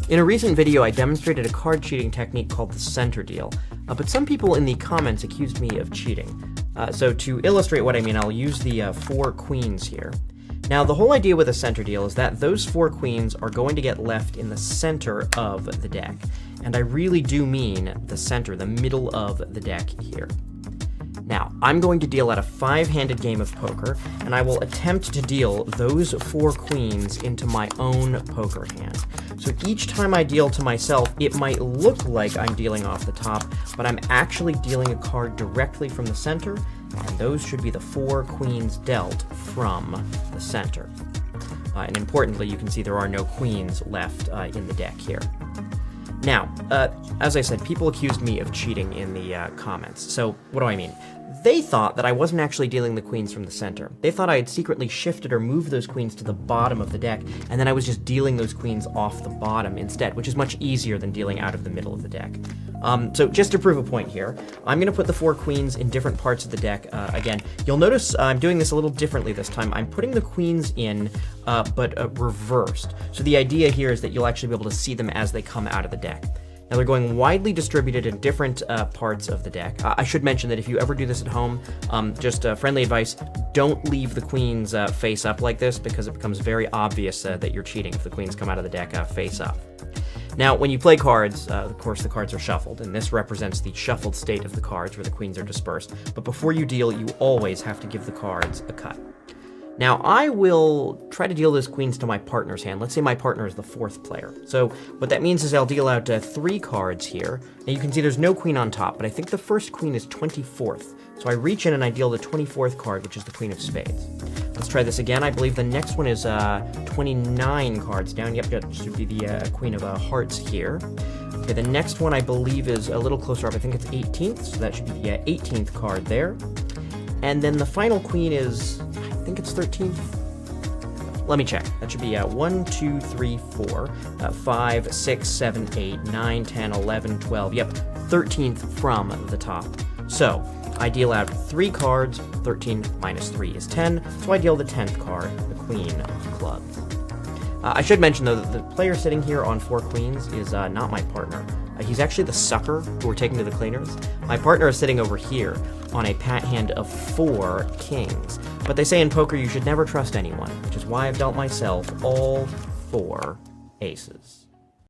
In a recent video, I demonstrated a card cheating technique called the center deal, but some people in the comments accused me of cheating. So to illustrate what I mean, I'll use the 4 queens here. Now, the whole idea with a center deal is that those 4 queens are going to get left in the center of the deck. And I really do mean the center, the middle of the deck here. Now, I'm going to deal out a 5-handed game of poker, and I will attempt to deal those 4 queens into my own poker hand. So each time I deal to myself, it might look like I'm dealing off the top, but I'm actually dealing a card directly from the center, and those should be the 4 queens dealt from the center. And importantly, you can see there are no queens left in the deck here. Now, as I said, people accused me of cheating in the comments. So what do I mean? They thought that I wasn't actually dealing the queens from the center. They thought I had secretly shifted or moved those queens to the bottom of the deck, and then I was just dealing those queens off the bottom instead, which is much easier than dealing out of the middle of the deck. So just to prove a point here, I'm going to put the 4 queens in different parts of the deck. Again, you'll notice I'm doing this a little differently this time. I'm putting the queens in, but reversed. So the idea here is that you'll actually be able to see them as they come out of the deck. Now, they're going widely distributed in different parts of the deck. I should mention that if you ever do this at home, just friendly advice, don't leave the queens face up like this, because it becomes very obvious that you're cheating if the queens come out of the deck face up. Now, when you play cards, of course, the cards are shuffled, and this represents the shuffled state of the cards where the queens are dispersed. But before you deal, you always have to give the cards a cut. Now, I will try to deal those queens to my partner's hand. Let's say my partner is the 4th player. So what that means is I'll deal out 3 cards here. Now you can see there's no queen on top, but I think the first queen is 24th. So I reach in and I deal the 24th card, which is the queen of spades. Let's try this again. I believe the next one is 29 cards down. Yep, that should be the queen of hearts here. Okay, the next one I believe is a little closer up. I think it's 18th, so that should be the 18th card there. And then the final queen is, I think it's 13th. Let me check. That should be 1, 2, 3, 4, 5, 6, 7, 8, 9, 10, 11, 12. Yep, 13th from the top. So I deal out 3 cards. 13 minus 3 is 10. So I deal the 10th card, the queen of clubs. I should mention, though, that the player sitting here on 4 queens is not my partner. He's actually the sucker who we're taking to the cleaners. My partner is sitting over here on a pat hand of 4 kings. But they say in poker you should never trust anyone, which is why I've dealt myself all 4 aces.